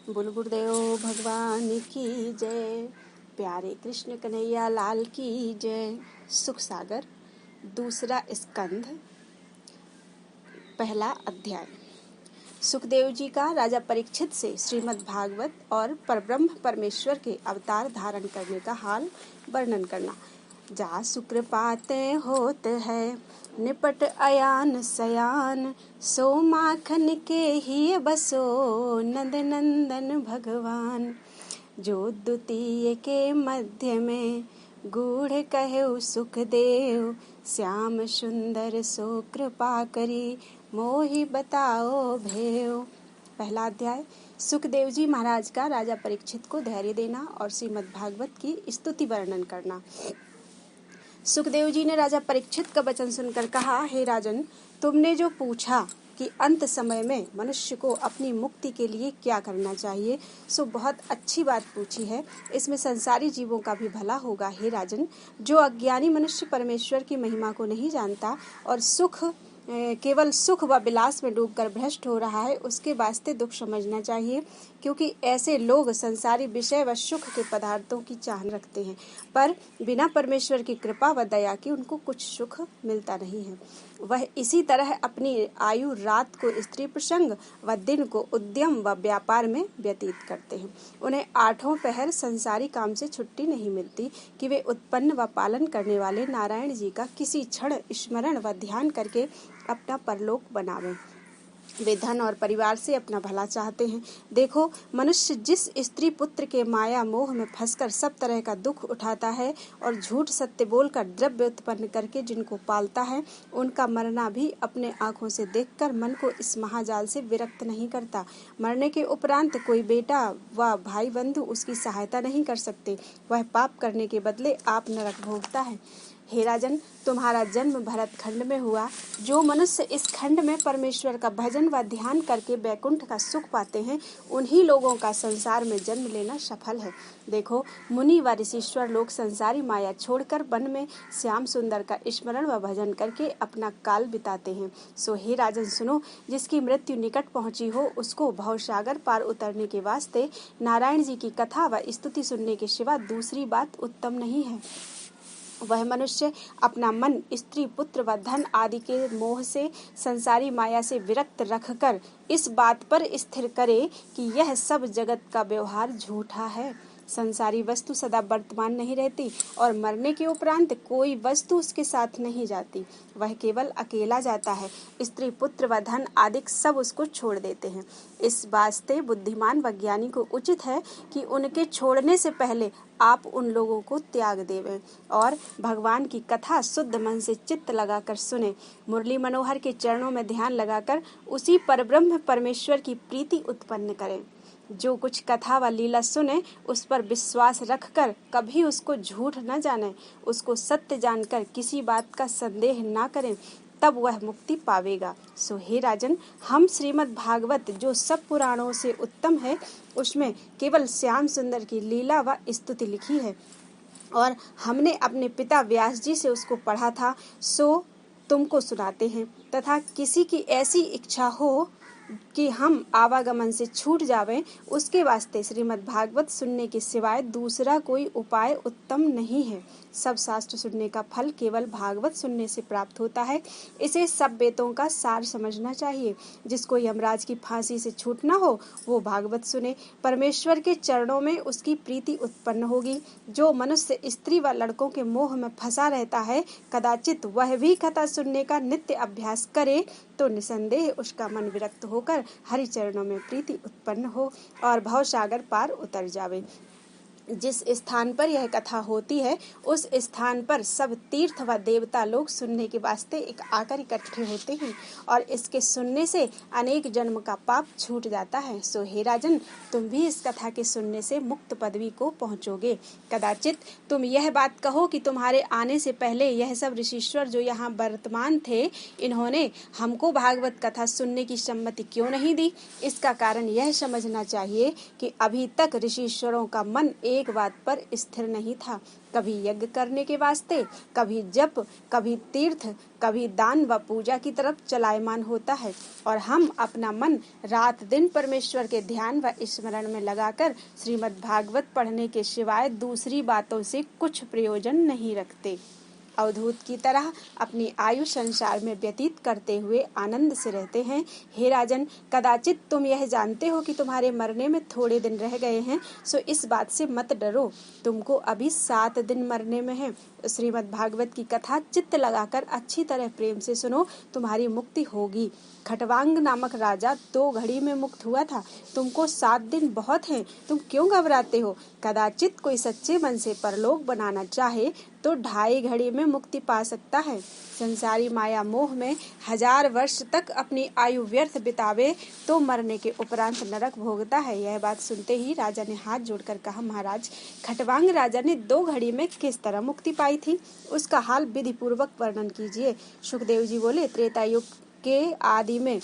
बोल गुरुदेव भगवान की जय। प्यारे कृष्ण कन्हैया लाल की जय। सुख सागर दूसरा स्कंध पहला अध्याय। सुखदेव जी का राजा परीक्षित से श्रीमद् भागवत और परब्रह्म परमेश्वर के अवतार धारण करने का हाल वर्णन करना। जा सुकृपाते होत है निपट अयान सयान, सो माखन के ही बसो नंद नंदन भगवान। जो द्वितीय के मध्य में गूढ़ कहु सुखदेव, श्याम सुंदर सो कृपा करी मोहि बताओ भेव। पहला अध्याय। सुखदेव जी महाराज का राजा परीक्षित को धैर्य देना और श्रीमद् भागवत की स्तुति वर्णन करना। सुखदेव जी ने राजा परीक्षित का वचन सुनकर कहा, हे राजन, तुमने जो पूछा कि अंत समय में मनुष्य को अपनी मुक्ति के लिए क्या करना चाहिए, सो बहुत अच्छी बात पूछी है। इसमें संसारी जीवों का भी भला होगा। हे राजन, जो अज्ञानी मनुष्य परमेश्वर की महिमा को नहीं जानता और केवल सुख व विलास में डूबकर भ्रष्ट हो रहा है, उसके वास्ते दुख समझना चाहिए, क्योंकि ऐसे लोग संसारी विषय व सुख के पदार्थों की चाह रखते हैं, पर बिना परमेश्वर की कृपा व दया के उनको कुछ सुख मिलता नहीं है। वह इसी तरह अपनी आयु रात को स्त्री प्रसंग व दिन को उद्यम व व्यापार में व्यतीत करते हैं। उन्हें आठों पहर संसारी काम से छुट्टी नहीं मिलती कि वे उत्पन्न व पालन करने वाले नारायण जी का किसी क्षण स्मरण व ध्यान करके अपना परलोक बनावें। वे धन और परिवार से अपना भला चाहते हैं। देखो, मनुष्य जिस स्त्री पुत्र के माया मोह में फंसकर सब तरह का दुख उठाता है और झूठ सत्य बोलकर द्रव्य उत्पन्न करके जिनको पालता है, उनका मरना भी अपने आंखों से देखकर मन को इस महाजाल से विरक्त नहीं करता। मरने के उपरांत कोई बेटा व भाई बंधु उसकी सहायता नहीं कर सकते। वह पाप करने के बदले आप नरक भोगता है। हे राजन, तुम्हारा जन्म भरत खंड में हुआ। जो मनुष्य इस खंड में परमेश्वर का भजन व ध्यान करके बैकुंठ का सुख पाते हैं, उन्हीं लोगों का संसार में जन्म लेना सफल है। देखो, मुनि व ऋषीश्वर लोग संसारी माया छोड़कर वन में श्याम सुंदर का स्मरण व भजन करके अपना काल बिताते हैं। सो हे राजन सुनो, जिसकी मृत्यु निकट पहुंची हो, उसको भवसागर पार उतरने के वास्ते नारायण जी की कथा व स्तुति सुनने के सिवा दूसरी बात उत्तम नहीं है। वह मनुष्य अपना मन स्त्री पुत्र व धन आदि के मोह से संसारी माया से विरक्त रखकर इस बात पर स्थिर करे कि यह सब जगत का व्यवहार झूठा है। संसारी वस्तु सदा वर्तमान नहीं रहती और मरने के उपरांत कोई वस्तु उसके साथ नहीं जाती। वह केवल अकेला जाता है। स्त्री पुत्र व धन आदि सब उसको छोड़ देते हैं। इस वास्ते बुद्धिमान व ज्ञानी को उचित है कि उनके छोड़ने से पहले आप उन लोगों को त्याग देवें और भगवान की कथा शुद्ध मन से चित्त लगाकर सुने। मुरली मनोहर के चरणों में ध्यान लगाकर उसी परब्रह्म परमेश्वर की प्रीति उत्पन्न करें। जो कुछ कथा व लीला सुने, उस पर विश्वास रखकर कभी उसको झूठ न जाने, उसको सत्य जानकर किसी बात का संदेह न करें, तब वह मुक्ति पावेगा। सो हे राजन, हम श्रीमद् भागवत जो सब पुराणों से उत्तम है, उसमें केवल श्याम सुंदर की लीला व स्तुति लिखी है और हमने अपने पिता व्यास जी से उसको पढ़ा था, सो तुमको सुनाते हैं। तथा किसी की ऐसी इच्छा हो कि हम आवागमन से छूट जावें, उसके वास्ते श्रीमद् भागवत सुनने के सिवाय दूसरा कोई उपाय उत्तम नहीं है। सब शास्त्र सुनने का फल केवल भागवत सुनने से प्राप्त होता है। इसे सब वेदों का सार समझना चाहिए। जिसको यमराज की फांसी से छूटना हो, वो भागवत सुने। परमेश्वर के चरणों में उसकी प्रीति उत्पन्न होगी। जो मनुष्य स्त्री व लड़कों के मोह में फंसा रहता है, कदाचित वह भी कथा सुनने का नित्य अभ्यास करे तो निसंदेह उसका मन विरक्त होकर हरि चरणों में प्रीति उत्पन्न हो और भवसागर पार उतर जावे। जिस स्थान पर यह कथा होती है, उस स्थान पर सब तीर्थ व देवता लोग सुनने के वास्ते एक आकर इकट्ठे होते हैं और इसके सुनने से अनेक जन्म का पाप छूट जाता है। सो हे राजन, तुम भी इस कथा के सुनने से मुक्त पदवी को पहुँचोगे। कदाचित तुम यह बात कहो कि तुम्हारे आने से पहले यह सब ऋषीश्वर जो यहाँ वर्तमान थे, इन्होंने हमको भागवत कथा सुनने की सम्मति क्यों नहीं दी। इसका कारण यह समझना चाहिए कि अभी तक ऋषीश्वरों का मन एक बात पर स्थिर नहीं था। कभी यज्ञ करने के वास्ते, कभी जप, कभी तीर्थ, कभी दान व पूजा की तरफ चलायमान होता है। और हम अपना मन रात दिन परमेश्वर के ध्यान व स्मरण में लगाकर श्रीमद् भागवत पढ़ने के सिवाय दूसरी बातों से कुछ प्रयोजन नहीं रखते। अवधूत की तरह अपनी आयु संसार में व्यतीत करते हुए आनंद से रहते हैं। हे राजन, कदाचित तुम यह जानते हो कि तुम्हारे मरने में थोड़े दिन रह गए हैं, सो इस बात से मत डरो। तुमको अभी 7 दिन मरने में है। श्रीमद् भागवत की कथा चित्त लगाकर अच्छी तरह प्रेम से सुनो, तुम्हारी मुक्ति होगी। खटवांग नामक राजा 2 घड़ी में मुक्त हुआ था। तुमको 7 दिन बहुत हैं, तुम क्यों घबराते हो? कदाचित कोई सच्चे मन से परलोक बनाना चाहे तो 2.5 घड़ी में मुक्ति पा सकता है। संसारी माया मोह में 1000 वर्ष तक अपनी आयु व्यर्थ बितावे तो मरने के उपरांत नरक भोगता है। यह बात सुनते ही राजा ने हाथ जोड़कर कहा, महाराज, खटवांग राजा ने 2 घड़ी में किस तरह मुक्ति पाई थी, उसका हाल विधि पूर्वक वर्णन कीजिए। सुखदेव जी बोले, त्रेता युग के आदि में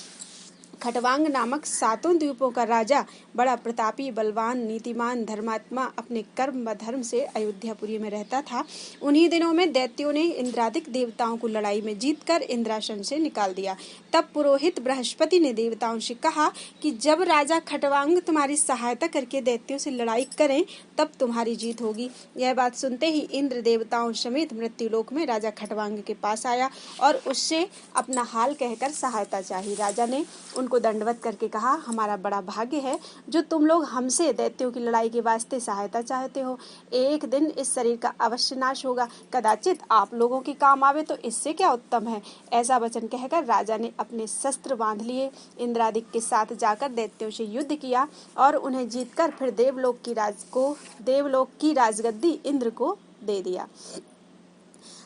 खटवांग नामक 7 द्वीपों का राजा बड़ा प्रतापी, बलवान, नीतिमान, धर्मात्मा अपने कर्म व धर्म से अयोध्यापुरी में रहता था। उन्हीं दिनों में दैत्यों ने इंद्रादिक देवताओं को लड़ाई में जीतकर इंद्रासन से निकाल दिया। तब पुरोहित बृहस्पति ने देवताओं से कहा कि जब राजा खटवांग तुम्हारी सहायता करके दैत्यों से लड़ाई करें तब तुम्हारी जीत होगी। यह बात सुनते ही इंद्र देवताओं समेत मृत्युलोक में राजा खटवांग के पास आया और उससे अपना हाल कहकर सहायता चाही। राजा ने उनको दंडवत करके कहा, हमारा बड़ा भाग्य है जो तुम लोग हमसे दैत्यों की लड़ाई के वास्ते सहायता चाहते हो। एक दिन इस शरीर का अवश्य नाश होगा, कदाचित आप लोगों के काम आवे तो इससे क्या उत्तम है। ऐसा वचन कहकर राजा ने अपने शस्त्र बांध लिए, इंद्रादिक के साथ जाकर दैत्यों से युद्ध किया और उन्हें जीतकर फिर देवलोक की राजगद्दी इंद्र को दे दिया।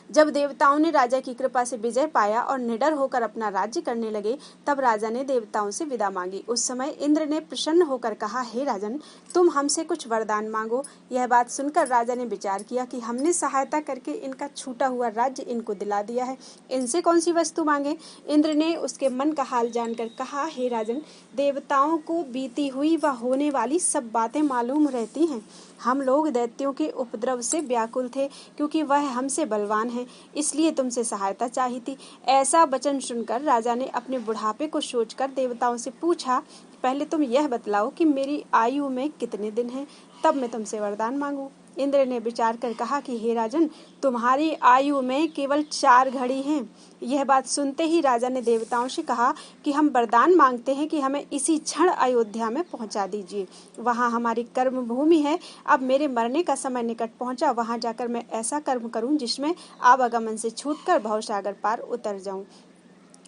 जब देवताओं ने राजा की कृपा से विजय पाया और निडर होकर अपना राज्य करने लगे, तब राजा ने देवताओं से विदा मांगी। उस समय इंद्र ने प्रसन्न होकर कहा, हे राजन, तुम हमसे कुछ वरदान मांगो। यह बात सुनकर राजा ने विचार किया कि हमने सहायता करके इनका छूटा हुआ राज्य इनको दिला दिया है, इनसे कौन सी वस्तु मांगे। इंद्र ने उसके मन का हाल जानकर कहा, हे राजन, देवताओं को बीती हुई व होने वाली सब बातें मालूम रहती हैं। हम लोग दैत्यों के उपद्रव से व्याकुल थे, क्योंकि वह हमसे बलवान है, इसलिए तुमसे सहायता चाहिए थी। ऐसा वचन सुनकर राजा ने अपने बुढ़ापे को सोचकर देवताओं से पूछा, पहले तुम यह बतलाओ कि मेरी आयु में कितने दिन हैं, तब मैं तुमसे वरदान मांगू। इंद्र ने विचार कर कहा कि हे राजन, तुम्हारी आयु में केवल 4 घड़ी हैं। यह बात सुनते ही राजा ने देवताओं से कहा कि हम वरदान मांगते हैं कि हमें इसी क्षण अयोध्या में पहुंचा दीजिए। वहां हमारी कर्म भूमि है। अब मेरे मरने का समय निकट पहुंचा, वहां जाकर मैं ऐसा कर्म करूं जिसमें आवागमन से छूटकर भवसागर पार उतर जाऊं।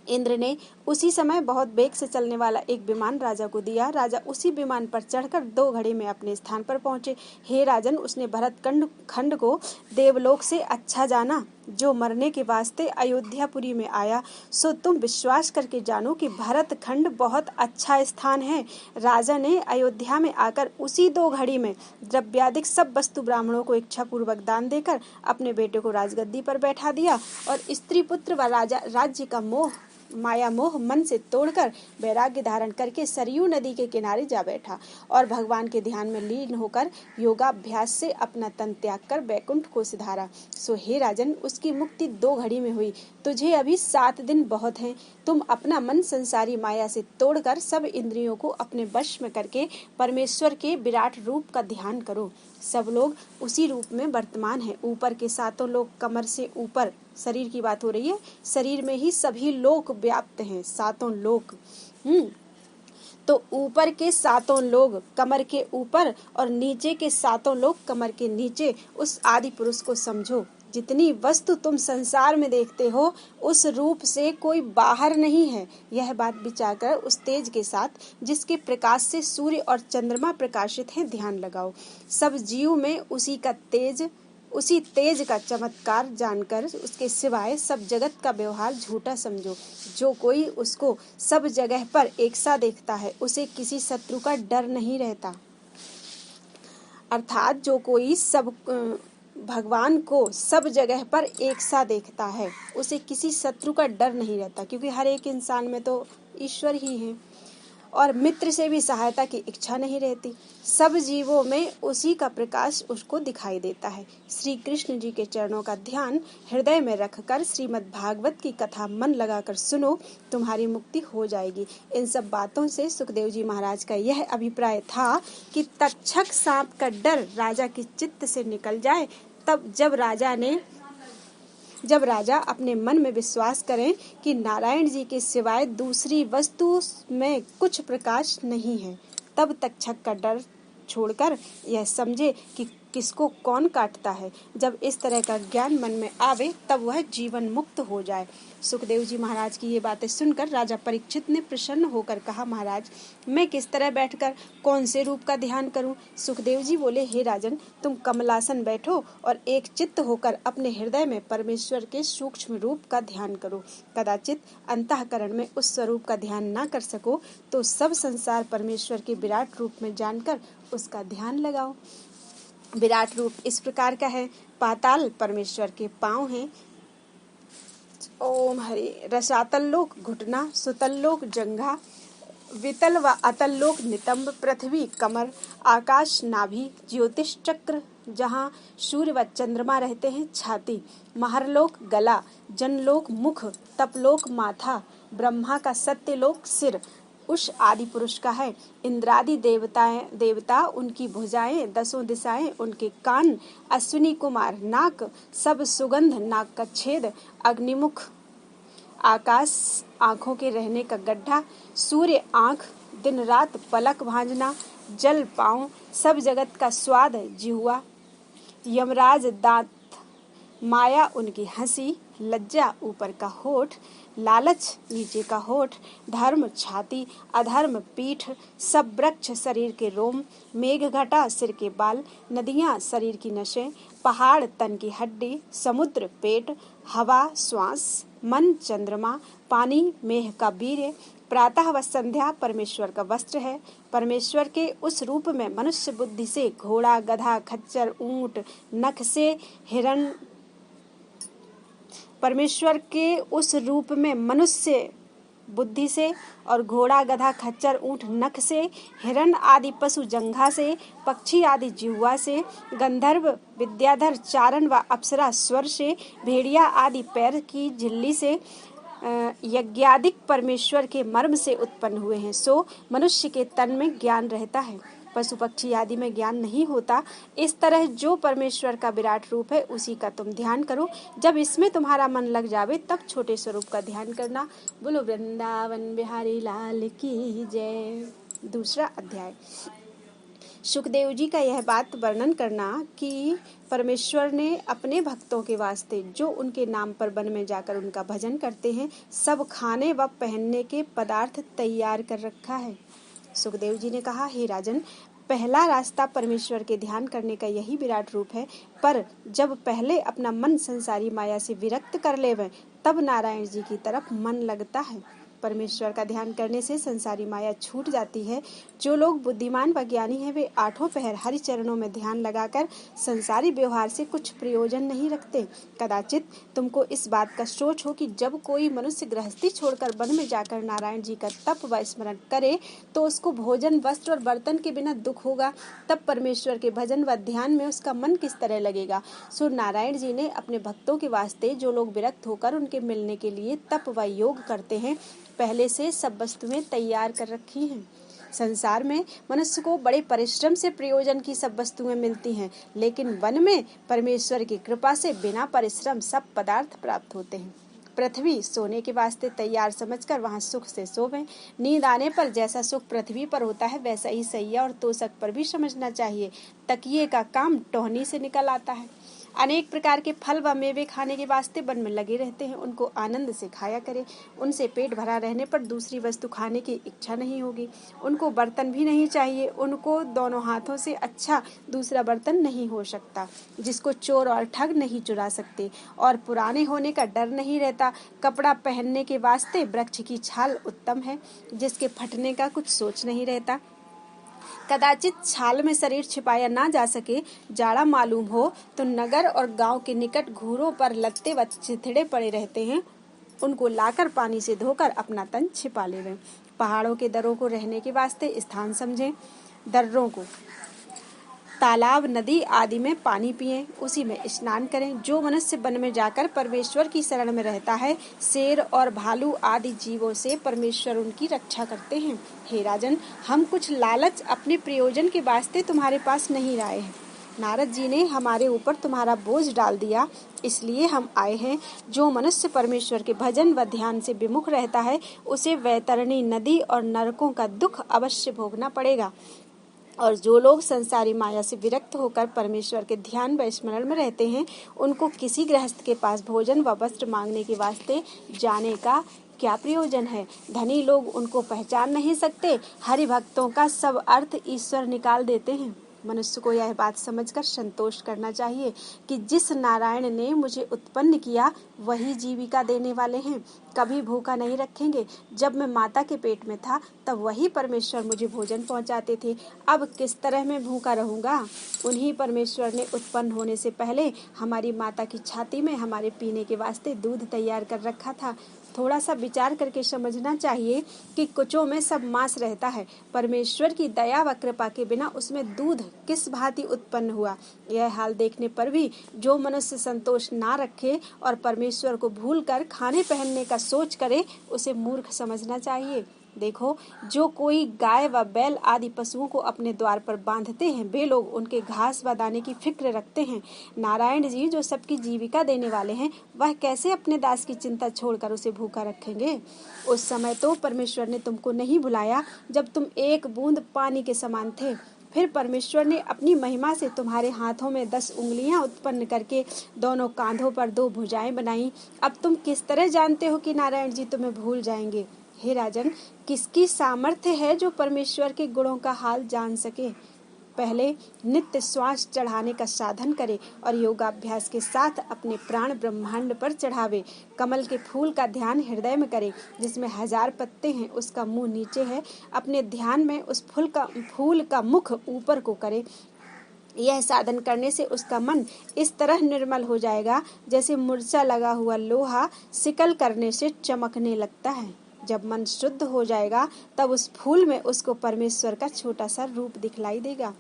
इंद्र ने उसी समय बहुत वेग से चलने वाला एक विमान राजा को दिया। राजा उसी विमान पर चढ़कर 2 घड़ी में अपने स्थान पर पहुंचे। हे राजन, उसने भरत खंड को देवलोक से अच्छा जाना, जो मरने के वास्ते अयोध्यापुरी में आया। सो तुम विश्वास करके जानो कि भरत खंड बहुत अच्छा स्थान है। राजा ने अयोध्या में आकर उसी 2 घड़ी में द्रव्यादिक सब वस्तु ब्राह्मणों को इच्छा पूर्वक दान देकर अपने बेटे को राजगद्दी पर बैठा दिया और स्त्री पुत्र व राज्य का माया मोह मन से तोड़कर वैराग्य धारण करके सरयू नदी के किनारे जा बैठा और भगवान के ध्यान में लीन होकर योगाभ्यास से अपना तन त्याग कर बैकुंठ को सिधारा। सो हे राजन, उसकी मुक्ति 2 घड़ी में हुई। तुझे अभी 7 दिन बहुत हैं। तुम अपना मन संसारी माया से तोड़कर सब इंद्रियों को अपने वश में करके परमेश्वर के विराट रूप का ध्यान करो। सब लोग उसी रूप में वर्तमान है। ऊपर के 7 लोग, कमर से ऊपर, शरीर की बात हो रही है, शरीर में ही सभी लोक व्याप्त हैं, 7 लोक। तो ऊपर के 7 लोग कमर के ऊपर और नीचे के 7 लोग कमर के नीचे, उस आदि पुरुष को समझो। जितनी वस्तु तुम संसार में देखते हो उस रूप से कोई बाहर नहीं है। यह बात विचार कर उस तेज के साथ जिसके प्रकाश से सूर्य और चंद्रमा प्रकाशित हैं ध्यान लगाओ। सब जीव में उसी तेज का चमत्कार जानकर उसके सिवाय सब जगत का व्यवहार झूठा समझो। जो कोई उसको सब जगह पर एक सा देखता है उसे किसी शत्रु का डर नहीं रहता। अर्थात जो कोई भगवान को सब जगह पर एक सा देखता है उसे किसी शत्रु का डर नहीं रहता, क्योंकि हर एक इंसान में तो ईश्वर ही है। और मित्र से भी सहायता की इच्छा नहीं रहती। सब जीवों में उसी का प्रकाश उसको दिखाई देता है। श्री कृष्ण जी के चरणों का ध्यान हृदय में रखकर श्रीमद् भागवत की कथा मन लगाकर सुनो, तुम्हारी मुक्ति हो जाएगी। इन सब बातों से सुखदेव जी महाराज का यह अभिप्राय था कि तक्षक सांप का डर राजा की चित्त से निकल जाए। तब जब राजा अपने मन में विश्वास करें कि नारायण जी के सिवाय दूसरी वस्तु में कुछ प्रकाश नहीं है, तब तक्षक का डर छोड़कर यह समझे कि किसको कौन काटता है। जब इस तरह का ज्ञान मन में आवे तब वह जीवन मुक्त हो जाए। सुखदेव जी महाराज की ये बातें सुनकर राजा परीक्षित ने प्रसन्न होकर कहा, महाराज मैं किस तरह बैठकर कौन से रूप का ध्यान करूं? सुखदेव जी बोले, हे राजन, तुम कमलासन बैठो और एक चित्त होकर अपने हृदय में परमेश्वर के सूक्ष्म रूप का ध्यान करो। कदाचित अंतःकरण में उस स्वरूप का ध्यान न कर सको तो सब संसार परमेश्वर के विराट रूप में जानकर उसका ध्यान लगाओ। विराट रूप इस प्रकार का है। पाताल परमेश्वर के पांव हैं। ओम हरि। रसातल लोक घुटना, सुतल लोक जंघा, वितल व अतल लोक नितंब, पृथ्वी कमर, आकाश नाभि, ज्योतिष चक्र जहाँ सूर्य व चंद्रमा रहते हैं छाती, महरलोक गला, जनलोक मुख, तपलोक माथा, ब्रह्मा का सत्यलोक सिर, उस आदि पुरुष का है। इंद्रादि देवता उनकी भुजाएं, दसों दिशाएं उनके कान, अश्विनी कुमार नाक, सब सुगंध नाक का छेद, अग्निमुख आकाश आंखों के रहने का गड्ढा, सूर्य आंख दिन रात पलक भांजना, जल पांव, सब जगत का स्वाद जिह्वा, यमराज दांत, माया उनकी हंसी, लज्जा ऊपर का होठ, लालच नीचे का होठ, धर्म छाती, अधर्म पीठ, सब वृक्ष शरीर के रोम, मेघ घटा सिर के बाल, नदियां शरीर की नसें, पहाड़ तन की हड्डी, समुद्र पेट, हवा श्वास, मन चंद्रमा, पानी मेह का वीर्य, प्रातः व संध्या परमेश्वर का वस्त्र है। परमेश्वर के उस रूप में मनुष्य बुद्धि से घोड़ा गधा खच्चर ऊंट नख से हिरण परमेश्वर के उस रूप में मनुष्य बुद्धि से और घोड़ा गधा खच्चर ऊंट नख से, हिरण आदि पशु जंघा से, पक्षी आदि जिह्वा से, गंधर्व विद्याधर चारण व अप्सरा स्वर से, भेड़िया आदि पैर की झिल्ली से, यज्ञादिक परमेश्वर के मर्म से उत्पन्न हुए हैं। सो मनुष्य के तन में ज्ञान रहता है, पशु पक्षी आदि में ज्ञान नहीं होता। इस तरह जो परमेश्वर का विराट रूप है उसी का तुम ध्यान करो। जब इसमें तुम्हारा मन लग जावे तब छोटे स्वरूप का ध्यान करना। बोलो वृंदावन बिहारी लाल की जय। दूसरा अध्याय। सुखदेव जी का यह बात वर्णन करना कि परमेश्वर ने अपने भक्तों के वास्ते जो उनके नाम पर वन में जाकर उनका भजन करते हैं सब खाने व पहनने के पदार्थ तैयार कर रखा है। सुखदेव जी ने कहा, हे राजन, पहला रास्ता परमेश्वर के ध्यान करने का यही विराट रूप है, पर जब पहले अपना मन संसारी माया से विरक्त कर लेवें तब नारायण जी की तरफ मन लगता है। परमेश्वर का ध्यान करने से संसारी माया छूट जाती है। जो लोग बुद्धिमान व ज्ञानी हैं वे आठों पहर हरि चरणों में ध्यान लगाकर संसारी व्यवहार से कुछ प्रयोजन नहीं रखते। कदाचित तुमको इस बात का सोच हो कि जब कोई मनुष्य गृहस्थी छोड़कर वन में जाकर नारायण जी का तप व स्मरण करे तो उसको भोजन वस्त्र और बर्तन के बिना दुख होगा, तब परमेश्वर के भजन व ध्यान में उसका मन किस तरह लगेगा। सो नारायण जी ने अपने भक्तों के वास्ते जो लोग विरक्त होकर उनके मिलने के लिए तप व योग करते हैं पहले से सब वस्तुएं तैयार कर रखी हैं। संसार में मनुष्य को बड़े परिश्रम से प्रयोजन की सब वस्तुएं मिलती हैं, लेकिन वन में परमेश्वर की कृपा से बिना परिश्रम सब पदार्थ प्राप्त होते हैं। पृथ्वी सोने के वास्ते तैयार समझकर वहां सुख से सोवें। नींद आने पर जैसा सुख पृथ्वी पर होता है वैसा ही सैया और तोशक पर भी समझना चाहिए। तकिए का काम टोहनी से निकल आता है। अनेक प्रकार के फल व मेवे खाने के वास्ते वन में लगे रहते हैं, उनको आनंद से खाया करें। उनसे पेट भरा रहने पर दूसरी वस्तु खाने की इच्छा नहीं होगी। उनको बर्तन भी नहीं चाहिए, उनको दोनों हाथों से अच्छा दूसरा बर्तन नहीं हो सकता जिसको चोर और ठग नहीं चुरा सकते, और पुराने होने का डर नहीं रहता। कपड़ा पहनने के वास्ते वृक्ष की छाल उत्तम है, जिसके फटने का कुछ सोच नहीं रहता। कदाचित छाल में शरीर छिपाया ना जा सके, जाड़ा मालूम हो तो नगर और गांव के निकट घूरों पर लत्ते व चिथड़े पड़े रहते हैं, उनको लाकर पानी से धोकर अपना तन छिपा लेवें। पहाड़ों के दर्रों को रहने के वास्ते स्थान समझें, दर्रों को तालाब, नदी आदि में पानी पिएं, उसी में स्नान करें। जो मनुष्य वन में जाकर परमेश्वर की शरण में रहता है, शेर और भालू आदि जीवों से परमेश्वर उनकी रक्षा करते हैं। हे राजन, हम कुछ लालच अपने प्रयोजन के वास्ते तुम्हारे पास नहीं लाए हैं। नारद जी ने हमारे ऊपर तुम्हारा बोझ डाल दिया, इसलिए हम आए हैं। जो मनुष्य परमेश्वर के भजन व ध्यान से विमुख रहता है, उसे वैतरणी नदी और नरकों का दुख अवश्य भोगना पड़ेगा। और जो लोग संसारी माया से विरक्त होकर परमेश्वर के ध्यान व स्मरण में रहते हैं, उनको किसी गृहस्थ के पास भोजन व वस्त्र मांगने के वास्ते जाने का क्या प्रयोजन है। धनी लोग उनको पहचान नहीं सकते। हरि भक्तों का सब अर्थ ईश्वर निकाल देते हैं। मनुष्य को यह बात समझकर संतोष करना चाहिए कि जिस नारायण ने मुझे उत्पन्न किया वही जीविका देने वाले हैं। कभी भूखा नहीं रखेंगे। जब मैं माता के पेट में था तब वही परमेश्वर मुझे भोजन पहुंचाते थे। अब किस तरह मैं भूखा रहूंगा। उन्हीं परमेश्वर ने उत्पन्न होने से पहले हमारी माता की छाती में हमारे पीने के वास्ते दूध तैयार कर रखा था। थोड़ा सा विचार करके समझना चाहिए कि कुचों में सब मांस रहता है। परमेश्वर की दया व कृपा के बिना उसमें दूध किस भांति उत्पन्न हुआ। यह हाल देखने पर भी जो मनुष्य संतोष ना रखे और परमेश्वर को भूलकर खाने पहनने का सोच करे, उसे मूर्ख समझना चाहिए। देखो, जो कोई गाय व बैल आदि पशुओं को अपने द्वार पर बांधते हैं, वे लोग उनके घास व दाने की फिक्र रखते हैं। नारायण जी जो सबकी जीविका देने वाले हैं, वह कैसे अपने दास की चिंता छोड़कर उसे भूखा रखेंगे। उस समय तो परमेश्वर ने तुमको नहीं भुलाया जब तुम एक बूंद पानी के समान थे। फिर परमेश्वर ने अपनी महिमा से तुम्हारे हाथों में 10 उंगलियां उत्पन्न करके दोनों कांधों पर 2 भुजाएं बनाई। अब तुम किस तरह जानते हो कि नारायण जी तुम्हें भूल जाएंगे। हे राजन, किसकी सामर्थ्य है जो परमेश्वर के गुणों का हाल जान सके। पहले नित्य श्वास चढ़ाने का साधन करे और योगाभ्यास के साथ अपने प्राण ब्रह्मांड पर चढ़ावे। कमल के फूल का ध्यान हृदय में करे, जिसमें 1000 पत्ते हैं, उसका मुंह नीचे है। अपने ध्यान में उस फूल का मुख ऊपर को करे। यह साधन करने से उसका मन इस तरह निर्मल हो जाएगा जैसे मूर्छा लगा हुआ लोहा सिकल करने से चमकने लगता है। जब मन शुद्ध हो जाएगा तब उस फूल में उसको परमेश्वर का छोटा सा रूप दिखलाई देगा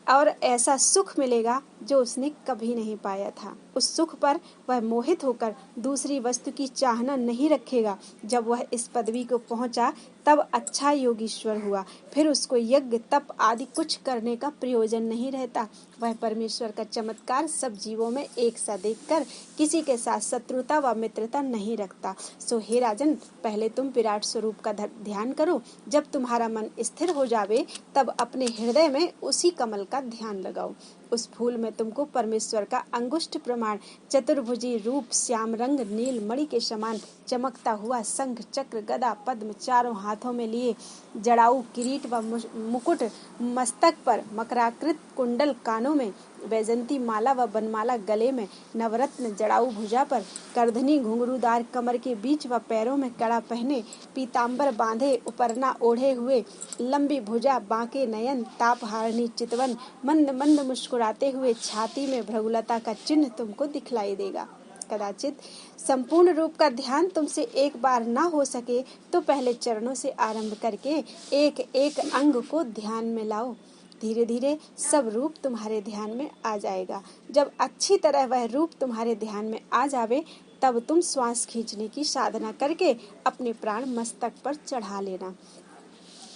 और ऐसा सुख मिलेगा जो उसने कभी नहीं पाया था। उस सुख पर वह मोहित होकर दूसरी वस्तु की चाहना नहीं रखेगा। जब वह इस पदवी को पहुंचा तब अच्छा योगीश्वर हुआ। फिर उसको यज्ञ तप आदि कुछ करने का प्रयोजन नहीं रहता। वह परमेश्वर का चमत्कार सब जीवों में एक सा देखकर किसी के साथ शत्रुता व मित्रता नहीं रखता। सो हे राजन, पहले तुम विराट स्वरूप का ध्यान करो। जब तुम्हारा मन स्थिर हो जावे तब अपने हृदय में उसी कमल का ध्यान लगाओ। उस फूल में तुमको परमेश्वर का अंगुष्ठ प्रमाण चतुर्भुजी रूप श्याम रंग नील मणि के समान चमकता हुआ शंख चक्र गदा पद्म चारों हाथों में लिए, जड़ाऊ किरीट व मुकुट मस्तक पर, मकराकृत कुंडल कानों में, वैजंती माला व बनमाला गले में, नवरत्न जड़ाऊ भुजा पर, करधनी घुंघरूदार कमर के बीच व पैरों में कड़ा पहने, पीताम्बर बांधे उपरना ओढ़े हुए, लंबी भुजा बांके नयन तापहारणी चितवन, मंद मंद मुस्कुराते हुए छाती में भृगुलता का चिन्ह तुमको दिखलाई देगा। कदाचित संपूर्ण रूप का ध्यान तुमसे एक बार ना हो सके तो पहले चरणों से आरंभ करके एक एक अंग को ध्यान में लाओ। धीरे धीरे सब रूप तुम्हारे ध्यान में आ जाएगा। जब अच्छी तरह वह रूप तुम्हारे ध्यान में आ जावे तब तुम श्वास खींचने की साधना करके अपने प्राण मस्तक पर चढ़ा लेना।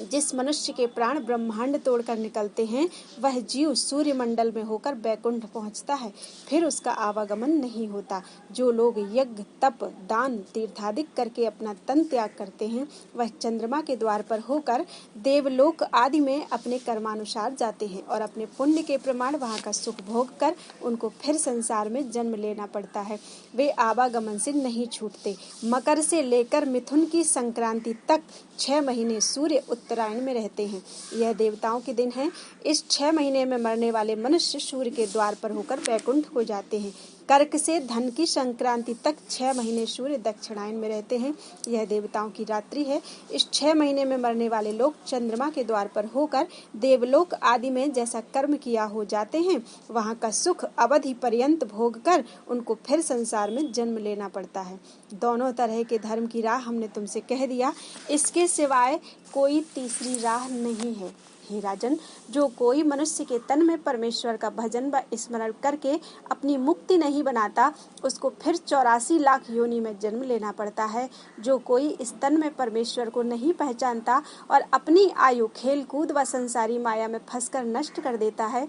जिस मनुष्य के प्राण ब्रह्मांड तोड़कर निकलते हैं वह जीव सूर्य मंडल में होकर बैकुंठ पहुंचता है, फिर उसका आवागमन नहीं होता। जो लोग यज्ञ तप दान तीर्थादिक करके अपना तन त्याग करते हैं वह चंद्रमा के द्वार पर होकर देवलोक आदि में अपने कर्मानुसार जाते हैं और अपने पुण्य के प्रमाण वहाँ का सुख भोग कर उनको फिर संसार में जन्म लेना पड़ता है। वे आवागमन से नहीं छूटते। मकर से लेकर मिथुन की संक्रांति तक 6 महीने सूर्य उत्तरायण में रहते हैं। यह देवताओं के दिन है। इस 6 महीने में मरने वाले मनुष्य सूर्य के द्वार पर होकर वैकुंठ हो जाते हैं। कर्क से धन की संक्रांति तक 6 महीने सूर्य दक्षिणायन में रहते हैं। यह देवताओं की रात्रि है। इस 6 महीने में मरने वाले लोग चंद्रमा के द्वार पर होकर देवलोक आदि में जैसा कर्म किया हो जाते हैं, वहाँ का सुख अवधि पर्यंत भोग कर उनको फिर संसार में जन्म लेना पड़ता है। दोनों तरह के धर्म की राह हमने तुमसे कह दिया, इसके सिवाय कोई तीसरी राह नहीं है। हे राजन, जो कोई मनुष्य के तन में परमेश्वर का भजन व स्मरण करके अपनी मुक्ति नहीं बनाता, उसको फिर 84 लाख योनि में जन्म लेना पड़ता है। जो कोई इस तन में परमेश्वर को नहीं पहचानता और अपनी आयु खेल कूद व संसारी माया में फंसकर नष्ट कर देता है,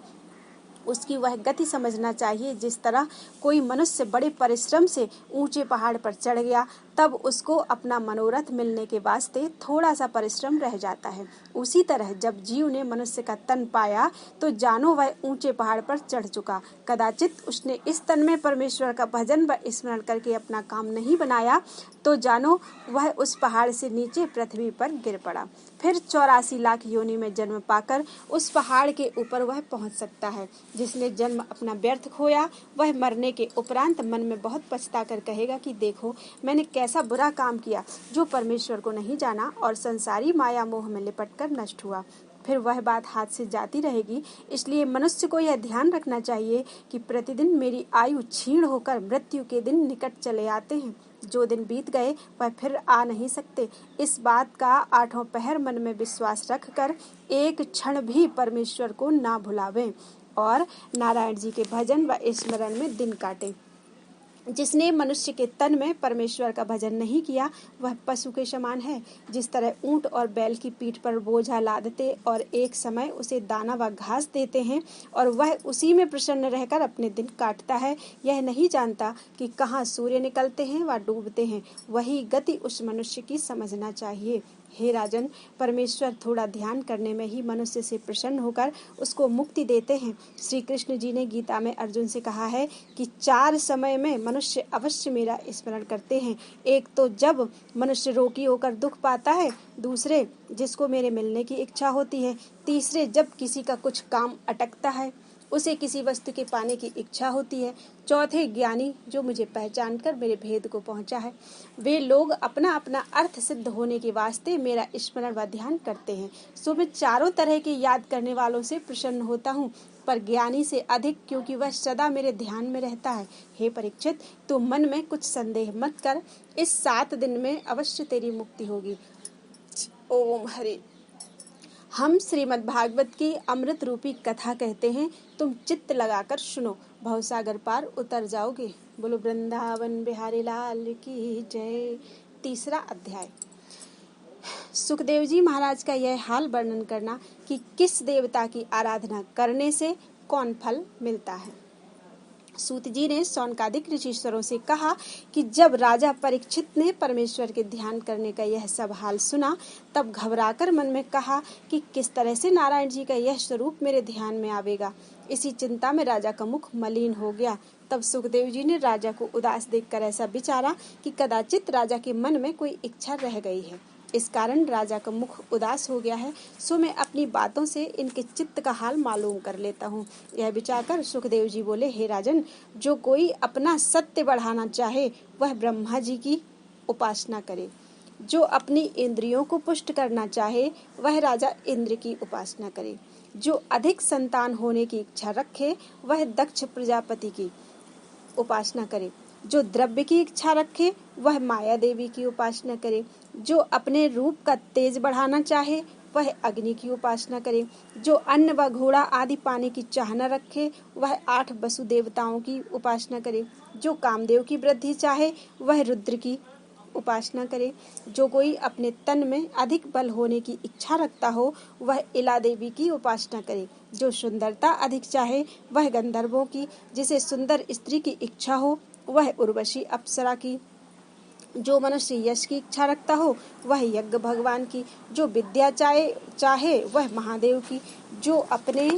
उसकी वह गति समझना चाहिए जिस तरह कोई मनुष्य बड़े परिश्रम से ऊंचे पहाड़ पर चढ़ गया, तब उसको अपना मनोरथ मिलने के वास्ते थोड़ा सा परिश्रम रह जाता है। उसी तरह जब जीव ने मनुष्य का तन पाया तो जानो वह ऊंचे पहाड़ पर चढ़ चुका। कदाचित उसने इस तन में परमेश्वर का भजन व स्मरण करके अपना काम नहीं बनाया तो जानो वह उस पहाड़ से नीचे पृथ्वी पर गिर पड़ा। फिर 84 लाख योनि में जन्म पाकर उस पहाड़ के ऊपर वह पहुंच सकता है। जिसने जन्म अपना व्यर्थ खोया, वह मरने के उपरांत मन में बहुत पछता कर कहेगा कि देखो, मैंने कैसा बुरा काम किया जो परमेश्वर को नहीं जाना और संसारी माया मोह में लिपट कर नष्ट हुआ। फिर वह बात हाथ से जाती रहेगी। इसलिए मनुष्य को यह ध्यान रखना चाहिए कि प्रतिदिन मेरी आयु क्षीण होकर मृत्यु के दिन निकट चले आते हैं। जो दिन बीत गए वह फिर आ नहीं सकते। इस बात का 8वां पहर मन में विश्वास रखकर एक क्षण भी परमेश्वर को ना भुलावें और नारायण जी के भजन व स्मरण में दिन काटें। जिसने मनुष्य के तन में परमेश्वर का भजन नहीं किया, वह पशु के समान है। जिस तरह ऊंट और बैल की पीठ पर बोझा लादते और एक समय उसे दाना व घास देते हैं और वह उसी में प्रसन्न रहकर अपने दिन काटता है, यह नहीं जानता कि कहाँ सूर्य निकलते हैं व डूबते हैं, वही गति उस मनुष्य की समझना चाहिए। हे राजन, परमेश्वर थोड़ा ध्यान करने में ही मनुष्य से प्रसन्न होकर उसको मुक्ति देते हैं। श्री कृष्ण जी ने गीता में अर्जुन से कहा है कि 4 समय में मनुष्य अवश्य मेरा स्मरण करते हैं। एक तो जब मनुष्य रोगी होकर दुख पाता है, दूसरे जिसको मेरे मिलने की इच्छा होती है, तीसरे जब किसी का कुछ काम अटकता है, उसे किसी वस्तु के पाने की इच्छा होती है, चौथे ज्ञानी जो मुझे पहचान कर मेरे भेद को पहुंचा है। वे लोग अपना अपना अर्थ सिद्ध होने के वास्ते मेरा स्मरण व ध्यान करते हैं। सो मैं चारों तरह के याद करने वालों से प्रसन्न होता हूँ, पर ज्ञानी से अधिक, क्योंकि वह सदा मेरे ध्यान में रहता है। हे परीक्षित, तू मन में कुछ संदेह मत कर, इस 7 दिन में अवश्य तेरी मुक्ति होगी। ओम हरि। हम श्रीमद् भागवत की अमृत रूपी कथा कहते हैं, तुम चित्त लगाकर सुनो, भवसागर पार उतर जाओगे। बोलो वृंदावन बिहारी लाल की जय। 3रा अध्याय। सुखदेव जी महाराज का यह हाल वर्णन करना कि किस देवता की आराधना करने से कौन फल मिलता है। सूत जी ने शौनकादिक ऋषीश्वरों से कहा कि जब राजा परीक्षित ने परमेश्वर के ध्यान करने का यह सब हाल सुना, तब घबराकर मन में कहा कि किस तरह से नारायण जी का यह स्वरूप मेरे ध्यान में आवेगा। इसी चिंता में राजा का मुख मलिन हो गया। तब सुखदेव जी ने राजा को उदास देखकर ऐसा विचारा कि कदाचित राजा के मन में कोई इच्छा रह गई है, इस कारण राजा का मुख उदास हो गया है। सो मैं अपनी बातों से इनके चित्त का हाल मालूम कर लेता हूँ। यह विचार कर सुखदेव जी बोले, हे राजन, जो कोई अपना सत्य बढ़ाना चाहे वह ब्रह्मा जी की उपासना करे। जो अपनी इंद्रियों को पुष्ट करना चाहे वह राजा इंद्र की उपासना करे। जो अधिक संतान होने की इच्छा रखे वह दक्ष प्रजापति की उपासना करे। जो द्रव्य की इच्छा रखे वह माया देवी की उपासना करे। जो अपने रूप का तेज बढ़ाना चाहे वह अग्नि की उपासना करे। जो अन्न व घोड़ा आदि पाने की चाह न रखे वह 8 वसु देवताओं की उपासना करे। जो कामदेव की वृद्धि चाहे वह रुद्र की उपासना करे। जो कोई अपने तन में अधिक बल होने की इच्छा रखता हो वह इला देवी की उपासना करे। जो सुंदरता अधिक चाहे वह गंधर्वों की, जिसे सुंदर स्त्री की इच्छा हो वह उर्वशी अप्सरा की। जो मनुष्य यश की इच्छा रखता हो वह यज्ञ भगवान की। जो विद्या चाहे वह महादेव की। जो अपने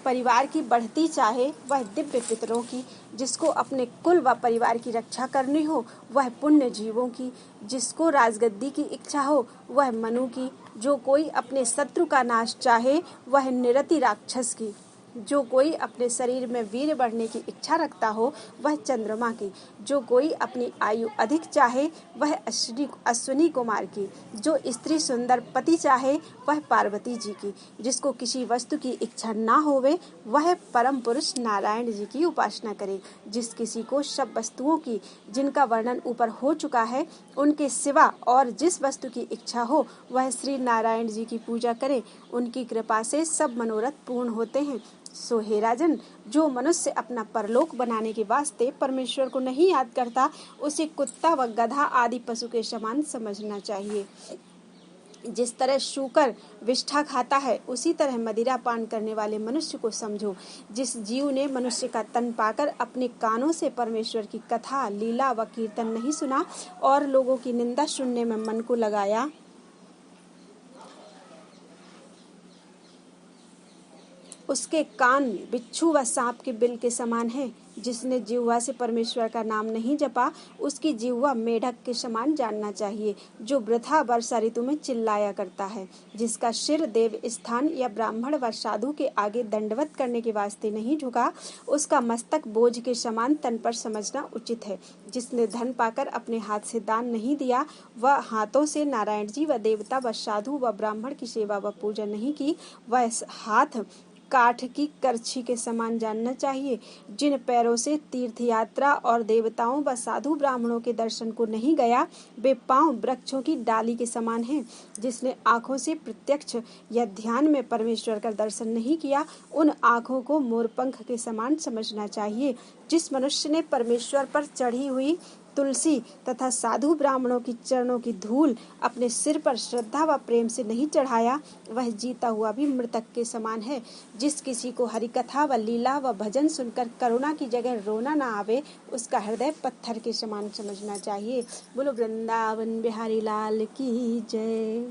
परिवार की बढ़ती चाहे वह दिव्य पितरों की। जिसको अपने कुल व परिवार की रक्षा करनी हो वह पुण्य जीवों की। जिसको राजगद्दी की इच्छा हो वह मनु की। जो कोई अपने शत्रु का नाश चाहे वह निरति राक्षस की। जो कोई अपने शरीर में वीर बढ़ने की इच्छा रखता हो वह चंद्रमा की, जो कोई अपनी आयु अधिक चाहे वह अश्विनी कुमार की, जो स्त्री सुंदर पति चाहे वह पार्वती जी की, जिसको किसी वस्तु की इच्छा ना होवे वह परम पुरुष नारायण जी की उपासना करे, जिस किसी को सब वस्तुओं की जिनका वर्णन ऊपर हो चुका है उनके सिवा और जिस वस्तु की इच्छा हो वह श्री नारायण जी की पूजा करे, उनकी कृपा से सब मनोरथ पूर्ण होते हैं। सो हे राजन, जो मनुष्य अपना परलोक बनाने के वास्ते परमेश्वर को नहीं याद करता उसे कुत्ता व गधा आदि पशु के समान समझना चाहिए। जिस तरह शूकर विष्ठा खाता है उसी तरह मदिरा पान करने वाले मनुष्य को समझो। जिस जीव ने मनुष्य का तन पाकर अपने कानों से परमेश्वर की कथा लीला व कीर्तन नहीं सुना और लोगों की निंदा सुनने में मन को लगाया, उसके कान बिच्छू व सांप के बिल के समान हैं। जिसने जिह्वा से परमेश्वर का नाम नहीं जपा उसकी जिह्वा मेढक के समान जानना चाहिए जो वृथा वर्षा ऋतु में चिल्लाया करता है। जिसका सिर देव स्थान या ब्राह्मण व साधु के आगे दंडवत करने के वास्ते नहीं झुका उसका मस्तक बोझ के समान तन पर समझना उचित है। जिसने धन पाकर अपने हाथ से दान नहीं दिया वह हाथों से नारायण जी व देवता व साधु व ब्राह्मण की सेवा व पूजा नहीं की वह हाथ काठ की करछी के समान जानना चाहिए। जिन पैरों से तीर्थ यात्रा और देवताओं व साधु ब्राह्मणों के दर्शन को नहीं गया वे पांव वृक्षों की डाली के समान हैं। जिसने आंखों से प्रत्यक्ष या ध्यान में परमेश्वर का दर्शन नहीं किया उन आंखों को मोरपंख के समान समझना चाहिए। जिस मनुष्य ने परमेश्वर पर चढ़ी हुई तुलसी तथा साधु ब्राह्मणों की चरणों की धूल अपने सिर पर श्रद्धा व प्रेम से नहीं चढ़ाया वह जीता हुआ भी मृतक के समान है। जिस किसी को हरि कथा व लीला व भजन सुनकर करुणा की जगह रोना न आवे उसका हृदय पत्थर के समान समझना चाहिए। बोलो वृंदावन बिहारी लाल की जय।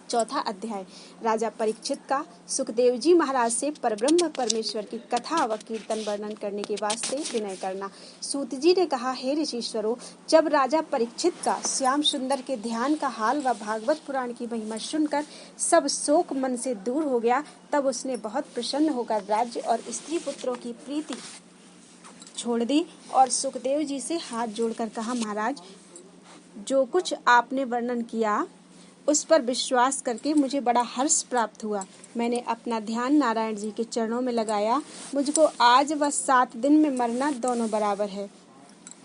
चौथा अध्याय राजा परीक्षित का सुखदेव जी महाराज से परब्रह्म परमेश्वर की कथा व कीर्तन वर्णन करने के वास्ते विनय करना। सूत जी ने कहा, हे ऋषिश्वरों, जब राजा परीक्षित का श्याम सुंदर के ध्यान का हाल व भागवत पुराण की महिमा सुनकर सब शोक मन से दूर हो गया तब उसने बहुत प्रसन्न होकर राज्य और स्त्री पुत्रों की प्रीति छोड़ दी और सुखदेव जी से हाथ जोड़कर कहा, महाराज, जो कुछ आपने वर्णन किया उस पर विश्वास करके मुझे बड़ा हर्ष प्राप्त हुआ। मैंने अपना ध्यान नारायण जी के चरणों में लगाया। मुझको आज व 7 दिन में मरना दोनों बराबर है।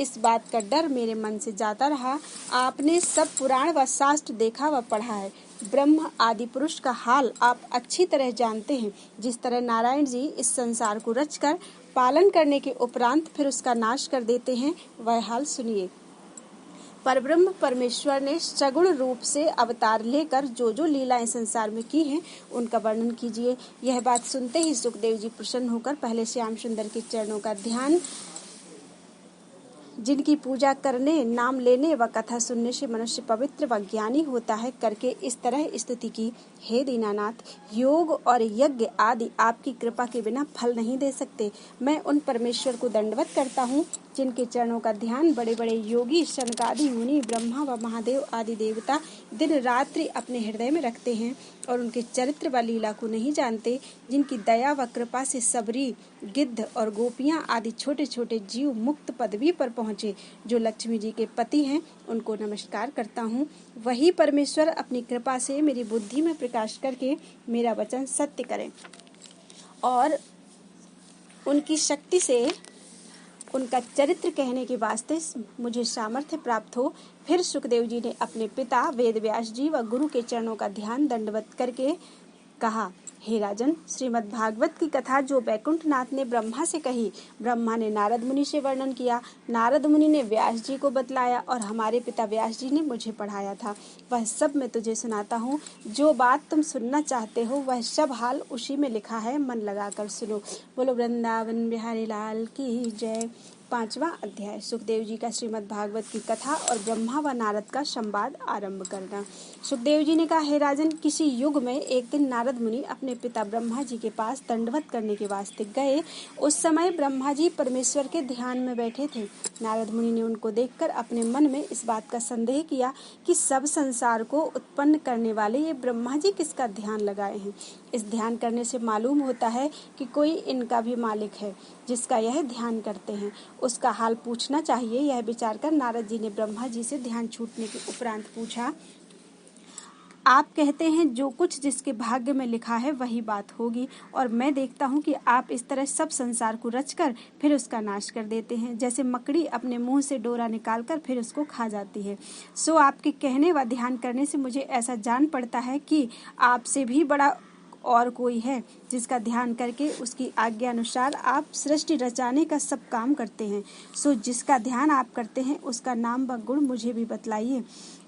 इस बात का डर मेरे मन से जाता रहा। आपने सब पुराण व शास्त्र देखा व पढ़ा है। ब्रह्म आदि पुरुष का हाल आप अच्छी तरह जानते हैं। जिस तरह नारायण जी इस संसार को रचकर पालन करने के उपरांत फिर उसका नाश कर देते हैं वह हाल सुनिए। परब्रह्म परमेश्वर ने सगुण रूप से अवतार लेकर जो जो लीलाएं संसार में की हैं उनका वर्णन कीजिए। यह बात सुनते ही सुखदेव जी प्रसन्न होकर पहले श्याम सुंदर के चरणों का ध्यान, जिनकी पूजा करने, नाम लेने व कथा सुनने से मनुष्य पवित्र व ज्ञानी होता है, करके इस तरह स्तुति की, हे दीनानाथ, योग और यज्ञ आदि आपकी कृपा के बिना फल नहीं दे सकते। मैं उन परमेश्वर को दंडवत करता हूँ जिनके चरणों का ध्यान बड़े बड़े योगी शनकादि मुनि, ब्रह्मा व महादेव आदि देवता दिन रात्रि अपने हृदय में रखते हैं और उनके चरित्र व लीला को नहीं जानते। जिनकी दया व कृपा से सबरी, गिद्ध और गोपियां आदि छोटे छोटे जीव मुक्त पदवी पर पहुँचे, जो लक्ष्मी जी के पति हैं, उनको नमस्कार करता हूँ। वही परमेश्वर अपनी कृपा से मेरी बुद्धि में प्रकाश करके मेरा वचन सत्य करें और उनकी शक्ति से उनका चरित्र कहने के वास्ते मुझे सामर्थ्य प्राप्त हो। फिर सुखदेव जी ने अपने पिता वेद व्यास जी व गुरु के चरणों का ध्यान दंडवत करके कहा, हे राजन, श्रीमद् भागवत की कथा जो वैकुंठनाथ ने ब्रह्मा से कही, ब्रह्मा ने नारद मुनि से वर्णन किया, नारद मुनि ने व्यास जी को बतलाया और हमारे पिता व्यास जी ने मुझे पढ़ाया था, वह सब मैं तुझे सुनाता हूँ। जो बात तुम सुनना चाहते हो वह सब हाल उसी में लिखा है, मन लगाकर सुनो। बोलो वृंदावन बिहारी लाल की जय। 5वां अध्याय सुखदेव जी का श्रीमद् भागवत की कथा और ब्रह्मा व नारद का संवाद आरंभ करना। सुखदेव जी ने कहा, हे राजन, किसी युग में एक दिन नारद मुनि अपने पिता ब्रह्मा जी के पास दंडवत करने के वास्ते गए। उस समय ब्रह्मा जी परमेश्वर के ध्यान में बैठे थे। नारद मुनि ने उनको देखकर अपने मन में इस बात का संदेह किया कि सब संसार को उत्पन्न करने वाले ये ब्रह्मा जी किसका ध्यान लगाए हैं। इस ध्यान करने से मालूम होता है कि कोई इनका भी मालिक है जिसका यह ध्यान करते हैं, उसका हाल पूछना चाहिए। यह विचार कर नारद जी ने ब्रह्मा जी से ध्यान छूटने के उपरांत पूछा, आप कहते हैं जो कुछ जिसके भाग्य में लिखा है वही बात होगी, और मैं देखता हूँ कि आप इस तरह सब संसार को रचकर फिर उसका नाश कर देते हैं, जैसे मकड़ी अपने मुंह से डोरा निकालकर फिर उसको खा जाती है। सो आपके कहने व ध्यान करने से मुझे ऐसा जान पड़ता है कि आपसे भी बड़ा और कोई है जिसका ध्यान करके उसकी आज्ञा अनुसार आप सृष्टि रचाने का सब काम करते हैं। सो जिसका ध्यान आप करते हैं उसका नाम व गुण मुझे भी बतलाइए।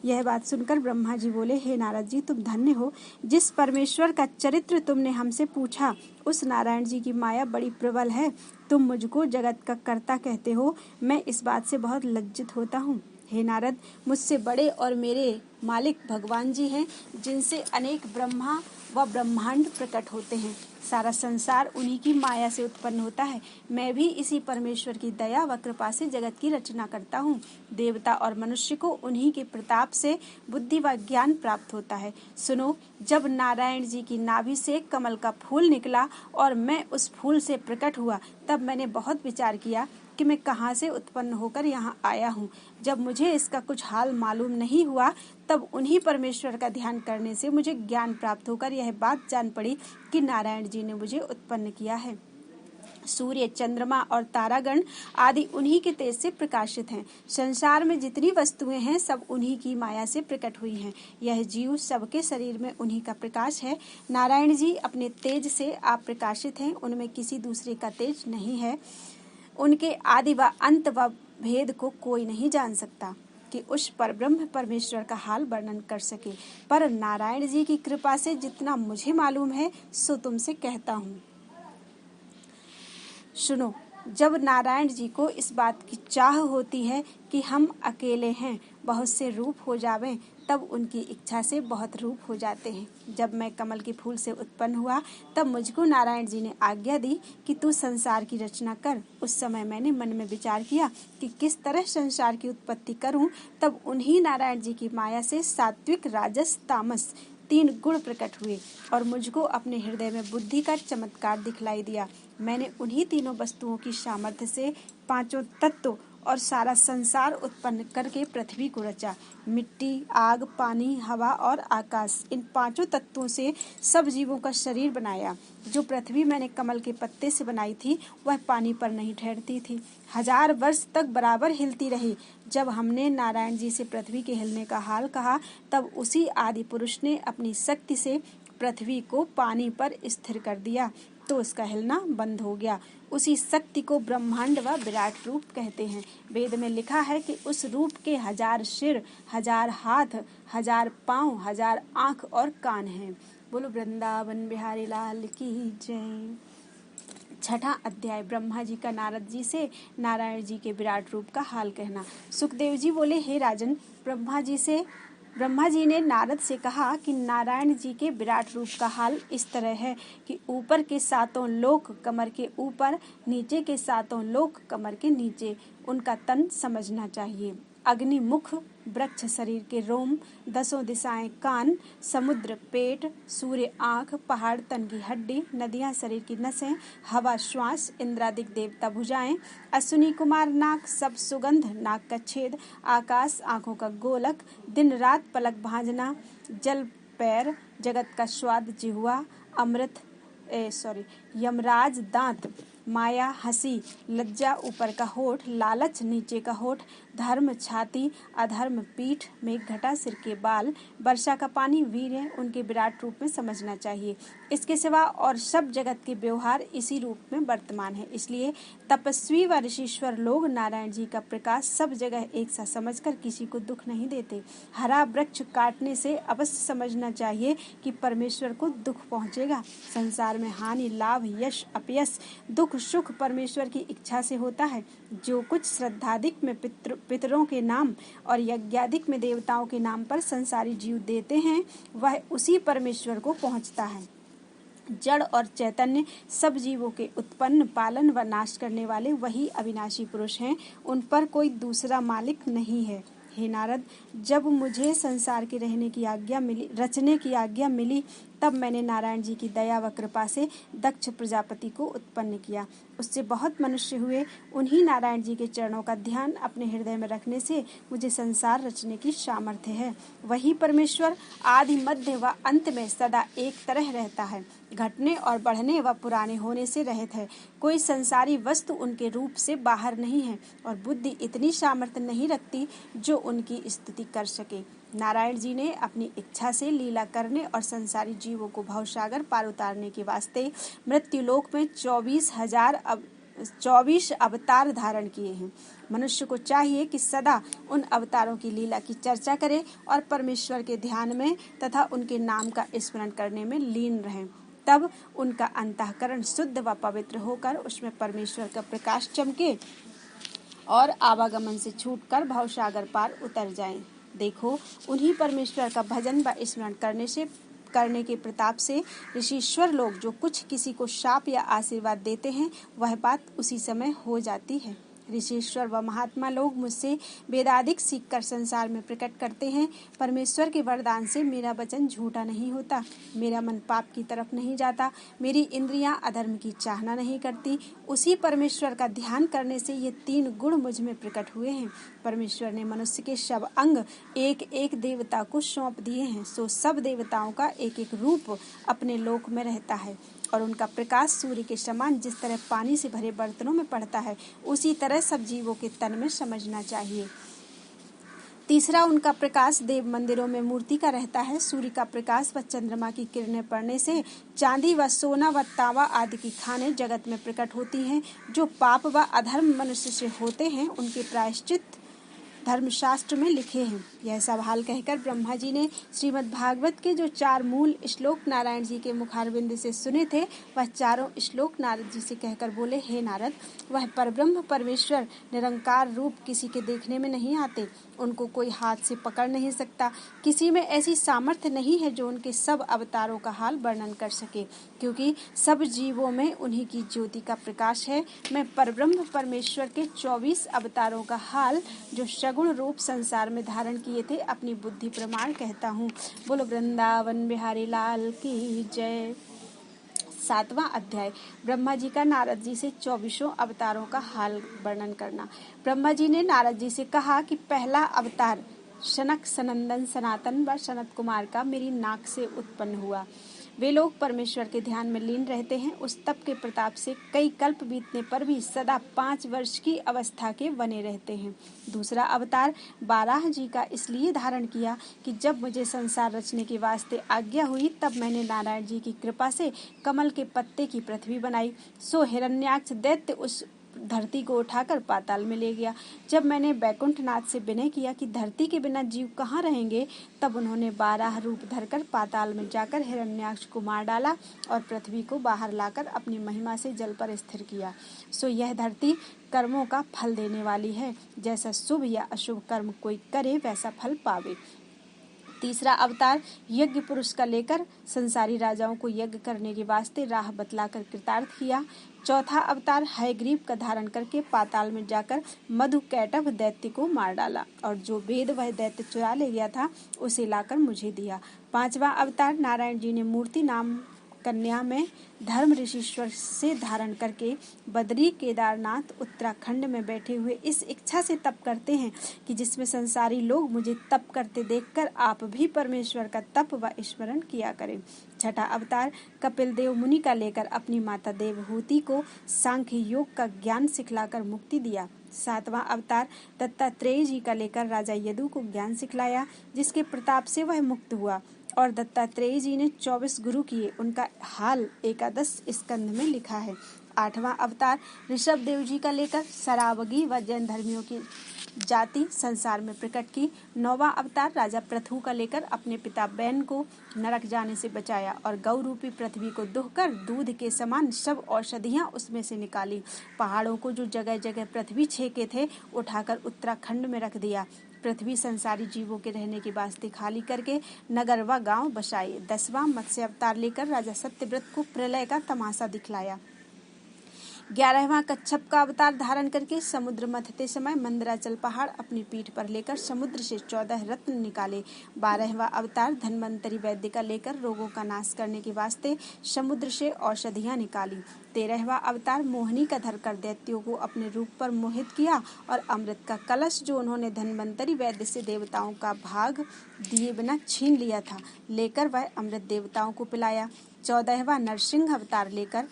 यह बात सुनकर ब्रह्मा जी बोले, हे नारद जी, तुम धन्य हो। जिस परमेश्वर का चरित्र तुमने हमसे पूछा उस नारायण जी की माया बड़ी प्रबल है। तुम मुझको जगत का कर्ता कहते हो, मैं इस बात से बहुत लज्जित होता हूँ। हे नारद, मुझसे बड़े और मेरे मालिक भगवान जी हैं, जिनसे अनेक ब्रह्मा व ब्रह्मांड प्रकट होते हैं। सारा संसार उन्हीं की माया से उत्पन्न होता है। मैं भी इसी परमेश्वर की दया व कृपा से जगत की रचना करता हूँ। देवता और मनुष्य को उन्हीं के प्रताप से बुद्धि व ज्ञान प्राप्त होता है। सुनो, जब नारायण जी की नाभि से कमल का फूल निकला और मैं उस फूल से प्रकट हुआ, तब मैंने बहुत विचार किया कि मैं कहाँ से उत्पन्न होकर यहाँ आया हूँ। जब मुझे इसका कुछ हाल मालूम नहीं हुआ, तब उन्हीं परमेश्वर का ध्यान करने से मुझे ज्ञान प्राप्त होकर यह बात जान पड़ी कि नारायण जी ने मुझे उत्पन्न किया है। सूर्य, चंद्रमा और तारागण आदि उन्हीं के तेज से प्रकाशित हैं। संसार में जितनी वस्तुएं हैं सब उन्हीं की माया से प्रकट हुई हैं। यह जीव सबके शरीर में उन्हीं का प्रकाश है। नारायण जी अपने तेज से आप प्रकाशित हैं, उनमें किसी दूसरे का तेज नहीं है। उनके आदि व अंत व भेद को कोई नहीं जान सकता कि उस परब्रह्म परमेश्वर का हाल वर्णन कर सके, पर नारायण जी की कृपा से जितना मुझे मालूम है सो तुमसे कहता हूँ। सुनो, जब नारायण जी को इस बात की चाह होती है कि हम अकेले हैं, बहुत से रूप हो जावें, तब उनकी इच्छा से बहुत रूप हो जाते हैं। जब मैं कमल के फूल से उत्पन्न हुआ, तब मुझको नारायण जी ने आज्ञा दी कि तू संसार की रचना कर। उस समय मैंने मन में विचार किया कि किस तरह संसार की उत्पत्ति करूं। तब उन्हीं नारायण जी की माया से सात्विक, राजस, तामस 3 गुण प्रकट हुए और मुझको अपने हृदय में बुद्धि का चमत्कार दिखलाई दिया। मैंने उन्हीं तीनों वस्तुओं की सामर्थ्य से 5 तत्व और सारा संसार उत्पन्न करके पृथ्वी को रचा। मिट्टी, आग, पानी, हवा और आकाश, इन 5 तत्वों से सब जीवों का शरीर बनाया। जो पृथ्वी मैंने कमल के पत्ते से बनाई थी वह पानी पर नहीं ठहरती थी, 1000 वर्ष तक बराबर हिलती रही। जब हमने नारायण जी से पृथ्वी के हिलने का हाल कहा, तब उसी आदि पुरुष ने अपनी शक्ति से पृथ्वी को पानी पर स्थिर कर दिया तो उसका हिलना बंद हो गया। उसी शक्ति को ब्रह्मांड व विराट रूप कहते हैं। वेद में लिखा है कि उस रूप के 1000 सिर, 1000 हाथ, 1000 पाँव, 1000 आँख और कान हैं। बोलो वृंदावन बिहारी लाल की जय। 6वां अध्याय, ब्रह्मा जी का नारद जी से नारायण जी के विराट रूप का हाल कहना। सुखदेव जी बोले, हे राजन, ब्रह्मा जी ने नारद से कहा कि नारायण जी के विराट रूप का हाल इस तरह है कि ऊपर के 7 लोक कमर के ऊपर, नीचे के 7 लोक कमर के नीचे। उनका तन समझना चाहिए। अग्नि मुख, वृक्ष शरीर के रोम, 10 दिशाएं कान, समुद्र पेट, सूर्य आँख, पहाड़ तन की हड्डी, नदियां शरीर की नसें, हवा श्वास, इंद्रादिक देवता भुजाएं, अश्विनी कुमार नाक, सब सुगंध, नाक का छेद, आकाश आँखों का गोलक, दिन रात पलक भांजना, जल पैर, जगत का स्वाद जिह्वा, यमराज दांत, माया हंसी, लज्जा ऊपर का होठ, लालच नीचे का होठ, धर्म छाती, अधर्म पीठ, मेघघटा सिर के बाल, वर्षा का पानी वीर्य, उनके विराट रूप में समझना चाहिए। इसके सिवा और सब जगत के व्यवहार इसी रूप में वर्तमान है। इसलिए तपस्वी व ऋषीश्वर लोग नारायण जी का प्रकाश सब जगह एक सा समझकर किसी को दुख नहीं देते। हरा वृक्ष काटने से अवश्य समझना चाहिए कि परमेश्वर को दुख पहुँचेगा। संसार में हानि, लाभ, यश, अपयश, दुख, सुख परमेश्वर की इच्छा से होता है। जो कुछ श्रद्धाधिक में पितरों के नाम और यज्ञाधिक में देवताओं के नाम पर संसारी जीव देते हैं, वह उसी परमेश्वर को पहुँचता है। जड़ और चैतन्य सब जीवों के उत्पन्न, पालन व नाश करने वाले वही अविनाशी पुरुष हैं। उन पर कोई दूसरा मालिक नहीं है। हे नारद, जब मुझे संसार के रचने की आज्ञा मिली, तब मैंने नारायण जी की दया व कृपा से दक्ष प्रजापति को उत्पन्न किया। उससे बहुत मनुष्य हुए। उन्हीं नारायण जी के चरणों का ध्यान अपने हृदय में रखने से मुझे संसार रचने की सामर्थ्य है। वही परमेश्वर आदि मध्य व अंत में सदा एक तरह रहता है, घटने और बढ़ने व पुराने होने से रहित है। कोई संसारी वस्तु उनके रूप से बाहर नहीं है और बुद्धि इतनी सामर्थ्य नहीं रखती जो उनकी स्तुति कर सके। नारायण जी ने अपनी इच्छा से लीला करने और संसारी जीवों को भवसागर पार उतारने के वास्ते मृत्युलोक में 24 अवतार धारण किए हैं। मनुष्य को चाहिए कि सदा उन अवतारों की लीला की चर्चा करे और परमेश्वर के ध्यान में तथा उनके नाम का स्मरण करने में लीन रहें। तब उनका अंतःकरण शुद्ध व पवित्र होकर उसमें परमेश्वर का प्रकाश चमके और आवागमन से छूटकर भवसागर पार उतर जाएं। देखो, उन्हीं परमेश्वर का भजन व स्मरण करने के प्रताप से ऋषीश्वर लोग जो कुछ किसी को शाप या आशीर्वाद देते हैं, वह बात उसी समय हो जाती है। ऋषीश्वर व महात्मा लोग मुझसे वेदाधिक सीखकर संसार में प्रकट करते हैं। परमेश्वर के वरदान से मेरा वचन झूठा नहीं होता, मेरा मन पाप की तरफ नहीं जाता, मेरी इंद्रियां अधर्म की चाहना नहीं करती। उसी परमेश्वर का ध्यान करने से ये 3 गुण मुझ में प्रकट हुए हैं। परमेश्वर ने मनुष्य के सब अंग एक एक देवता को सौंप दिए हैं, सो सब देवताओं का एक एक रूप अपने लोक में रहता है और उनका प्रकाश सूर्य के समान जिस तरह पानी से भरे बर्तनों में पड़ता है, उसी तरह सब जीवों के तन में समझना चाहिए। तीसरा, उनका प्रकाश देव मंदिरों में मूर्ति का रहता है। सूर्य का प्रकाश व चंद्रमा की किरणें पड़ने से चांदी व सोना व तांबा आदि की खानें जगत में प्रकट होती हैं। जो पाप व अधर्म मनुष्य से होते हैं, उनके प्रायश्चित धर्मशास्त्र में लिखे हैं। यह सब हाल कहकर ब्रह्मा जी ने श्रीमद् भागवत के जो 4 मूल श्लोक नारायण जी के मुखारविंद से सुने थे, वह चारों श्लोक नारद जी से कहकर बोले, हे नारद, वह परब्रह्म परमेश्वर निरंकार रूप किसी के देखने में नहीं आते, उनको कोई हाथ से पकड़ नहीं सकता। किसी में ऐसी सामर्थ्य नहीं है जो उनके सब अवतारों का हाल वर्णन कर सके, क्योंकि सब जीवों में उन्हीं की ज्योति का प्रकाश है। मैं परब्रह्म परमेश्वर के 24 अवतारों का हाल जो सगुण रूप संसार में धारण किए थे, अपनी बुद्धि प्रमाण कहता हूँ। बोलो वृंदावन बिहारी लाल की जय। 7वां अध्याय, ब्रह्मा जी का नारद जी से 24 अवतारों का हाल वर्णन करना। ब्रह्मा जी ने नारद जी से कहा कि पहला अवतार सनक सनंदन सनातन व सनत कुमार का मेरी नाक से उत्पन्न हुआ। वे लोग परमेश्वर के ध्यान में लीन रहते हैं। उस तप के प्रताप से कई कल्प बीतने पर भी सदा 5 वर्ष की अवस्था के बने रहते हैं। दूसरा अवतार बाराह जी का इसलिए धारण किया कि जब मुझे संसार रचने के वास्ते आज्ञा हुई, तब मैंने नारायण जी की कृपा से कमल के पत्ते की पृथ्वी बनाई। सो हिरण्याक्ष दैत्य उस धरती को उठाकर पाताल में ले गया। जब मैंने बैकुंठनाथ से विनय किया कि धरती के बिना जीव कहाँ रहेंगे, तब उन्होंने 12 रूप धरकर पाताल में जाकर हिरण्याक्ष को मार डाला और पृथ्वी को बाहर लाकर अपनी महिमा से जल पर स्थिर किया। सो यह धरती कर्मों का फल देने वाली है। जैसा शुभ या अशुभ कर्म कोई करे, वैसा फल पावे। तीसरा अवतार यज्ञ पुरुष का लेकर संसारी राजाओं को यज्ञ करने के वास्ते राह बतलाकर कृतार्थ किया। चौथा अवतार हयग्रीव का धारण करके पाताल में जाकर मधु कैटभ दैत्य को मार डाला और जो वेद वह दैत्य चुरा ले गया था, उसे लाकर मुझे दिया। 5वां अवतार नारायण जी ने मूर्ति नाम कन्या में धर्म ऋषीश्वर से धारण करके बद्री केदारनाथ उत्तराखंड में बैठे हुए इस इच्छा से तप करते हैं कि जिसमें संसारी लोग मुझे तप करते देखकर आप भी परमेश्वर का तप व स्मरण किया करें। छठा अवतार कपिल देव मुनि का लेकर अपनी माता देवहूति को सांख्य योग का ज्ञान सिखलाकर मुक्ति दिया। 7वां अवतार दत्तात्रेय जी का लेकर राजा यदु को ज्ञान सिखलाया, जिसके प्रताप से वह मुक्त हुआ। और दत्तात्रेय जी ने 24 गुरु किए, उनका हाल 11 स्कंद में लिखा है। 8वां अवतार ऋषभ देव जी का लेकर सरावगी व जैन धर्मियों की जाति संसार में प्रकट की। 9वां अवतार राजा पृथु का लेकर अपने पिता बैन को नरक जाने से बचाया और गौ रूपी पृथ्वी को दुहकर दूध के समान सब औषधियां उसमें से निकाली। पहाड़ों को जो जगह जगह पृथ्वी छेके थे, उठाकर उत्तराखंड में रख दिया। पृथ्वी संसारी जीवों के रहने के वास्ते खाली करके नगर व गांव बसाए। 10वां मत्स्य अवतार लेकर राजा सत्यव्रत को प्रलय का तमाशा दिखलाया। 11वां कच्छप का अवतार धारण करके समुद्र मथते समय मंदराचल पहाड़ अपनी पीठ पर लेकर समुद्र से 14 रत्न निकाले। 12वां अवतार धन्वंतरी वैद्य का लेकर रोगों का नाश करने के वास्ते समुद्र से औषधियां निकाली। 13वां अवतार मोहिनी का धरकर दैत्यों को अपने रूप पर मोहित किया और अमृत का कलश जो उन्होंने धन्वंतरी वैद्य से देवताओं का भाग दिए बिना छीन लिया था, लेकर वह अमृत देवताओं को पिलाया। 14वां नरसिंह अवतार लेकर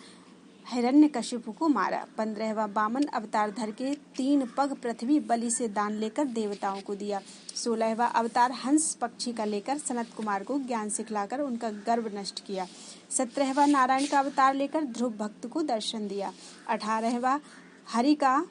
हिरण्यकशिपु को मारा। 15वां वामन अवतार धर के 3 पग पृथ्वी बलि से दान लेकर देवताओं को दिया। 16वां अवतार हंस पक्षी का लेकर सनत कुमार को ज्ञान सिखलाकर उनका गर्व नष्ट किया। 17वां नारायण का अवतार लेकर ध्रुव भक्त को दर्शन दिया। 18वां हरि का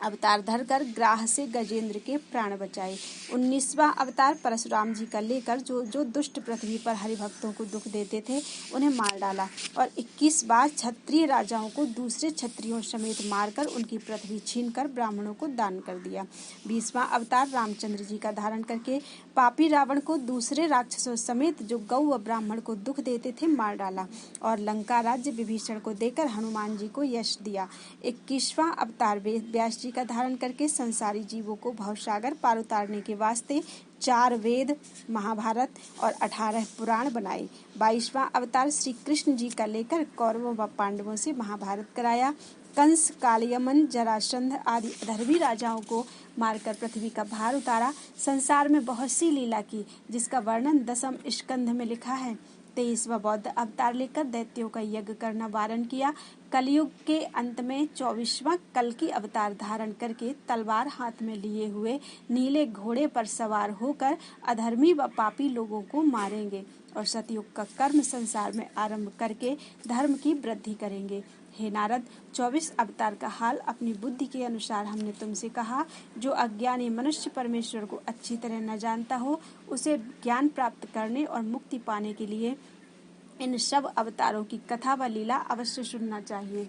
अवतार धरकर ग्राह से गजेंद्र के प्राण बचाए। 19वां अवतार परशुराम जी का लेकर जो दुष्ट पृथ्वी पर हरिभक्तों को दुख देते थे उन्हें मार डाला और 21 बार क्षत्रिय राजाओं को दूसरे क्षत्रियों समेत मारकर उनकी पृथ्वी छीनकर ब्राह्मणों को दान कर दिया। 20वां अवतार रामचंद्र जी का धारण करके पापी रावण को दूसरे राक्षसों समेत जो गौ व ब्राह्मण को दुख देते थे मार डाला और लंका राज्य विभीषण को देकर हनुमान जी को यश दिया। 21वां अवतार व्यास का धारण करके संसारी जीवों को भवसागर पार उतारने के वास्ते 4 वेद, महाभारत और 18 पुराण बनाए। 22वां अवतार श्री कृष्ण जी का लेकर कौरवों व पांडवों से महाभारत कराया। कंस, कालियमन, जरासंध आदि अधर्मी राजाओं को मारकर पृथ्वी का भार उतारा। संसार में बहुत सी लीला की जिसका वर्णन 10वें स्कंध में लिखा है। 23वां बौद्ध अवतार लेकर दैत्यों का यज्ञ करना वारण किया। कलयुग के अंत में 24वां कल्कि अवतार धारण करके तलवार हाथ में लिए हुए नीले घोड़े पर सवार होकर अधर्मी व पापी लोगों को मारेंगे और सतयुग का कर्म संसार में आरंभ करके धर्म की वृद्धि करेंगे। हे नारद, 24 अवतार का हाल अपनी बुद्धि के अनुसार हमने तुमसे कहा। जो अज्ञानी मनुष्य परमेश्वर को अच्छी तरह न जानता हो उसे ज्ञान प्राप्त करने और मुक्ति पाने के लिए इन सब अवतारों की कथा व लीला अवश्य सुनना चाहिए।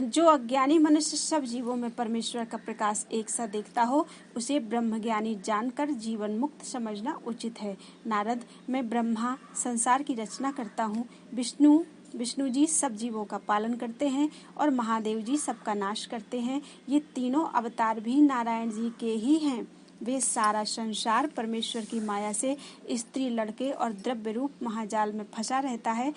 जो अज्ञानी मनुष्य सब जीवों में परमेश्वर का प्रकाश एक सा देखता हो उसे ब्रह्मज्ञानी जानकर जीवन मुक्त समझना उचित है। नारद, मैं ब्रह्मा संसार की रचना करता हूँ। विष्णु जी सब जीवों का पालन करते हैं और महादेव जी सबका नाश करते हैं। ये तीनों अवतार भी नारायण जी के ही हैं। वे सारा संसार परमेश्वर की माया से स्त्री, लड़के और द्रव्य रूप महाजाल में फंसा रहता है।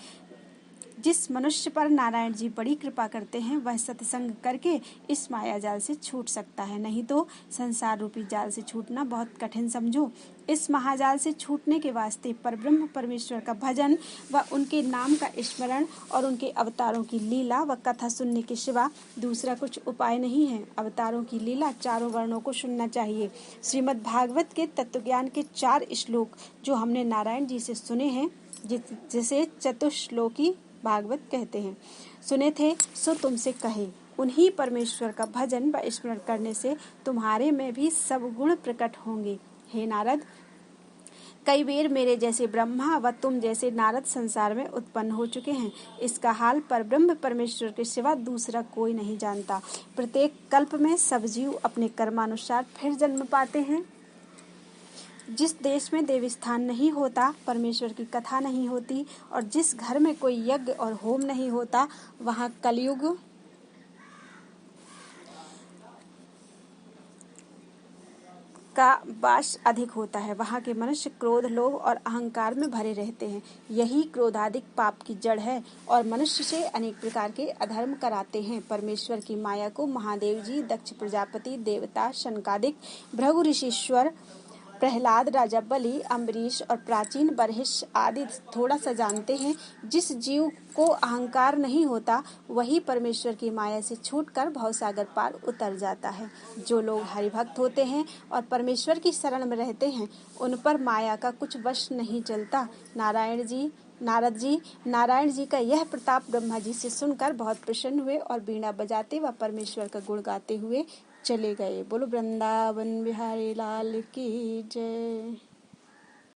जिस मनुष्य पर नारायण जी बड़ी कृपा करते हैं वह सत्संग करके इस माया जाल से छूट सकता है, नहीं तो संसार रूपी जाल से छूटना बहुत कठिन समझो। इस महाजाल से छूटने के वास्ते परब्रह्म परमेश्वर का भजन व उनके नाम का स्मरण और उनके अवतारों की लीला व कथा सुनने के सिवा दूसरा कुछ उपाय नहीं है। अवतारों की लीला चारों वर्णों को सुनना चाहिए। श्रीमद् भागवत के तत्वज्ञान के 4 श्लोक जो हमने नारायण जी से सुने हैं, जिसे चतुश्लोकी भागवत कहते हैं, सुने थे सो तुमसे कहे। उन्हीं परमेश्वर का भजन व स्मरण करने से तुम्हारे में भी सब गुण प्रकट होंगे। हे नारद, कई बार मेरे जैसे ब्रह्मा व तुम जैसे नारद संसार में उत्पन्न हो चुके हैं। इसका हाल परब्रह्म परमेश्वर के सिवा दूसरा कोई नहीं जानता। प्रत्येक कल्प में सब जीव अपने कर्मानुसार फिर जन्म पाते हैं। जिस देश में देवस्थान नहीं होता, परमेश्वर की कथा नहीं होती और जिस घर में कोई यज्ञ और होम नहीं होता, वहाँ कलयुग का वास अधिक होता है। वहाँ के मनुष्य क्रोध, लोभ और अहंकार में भरे रहते हैं। यही क्रोधादिक पाप की जड़ है और मनुष्य से अनेक प्रकार के अधर्म कराते हैं। परमेश्वर की माया को महादेव जी, दक्ष प्रजापति, देवता, शनकादिक, भृगु ऋषीश्वर, प्रहलाद, राजा बलि, अम्बरीश और प्राचीन बरहिस आदि थोड़ा सा जानते हैं। जिस जीव को अहंकार नहीं होता वही परमेश्वर की माया से छूटकर भवसागर पार उतर जाता है। जो लोग हरिभक्त होते हैं और परमेश्वर की शरण में रहते हैं उन पर माया का कुछ वश नहीं चलता। नारद जी नारायण जी का यह प्रताप ब्रह्मा जी से सुनकर बहुत प्रसन्न हुए और बीणा बजाते व परमेश्वर का गुण गाते हुए चले गए। बोलो वृंदावन बिहारी लाल की जय।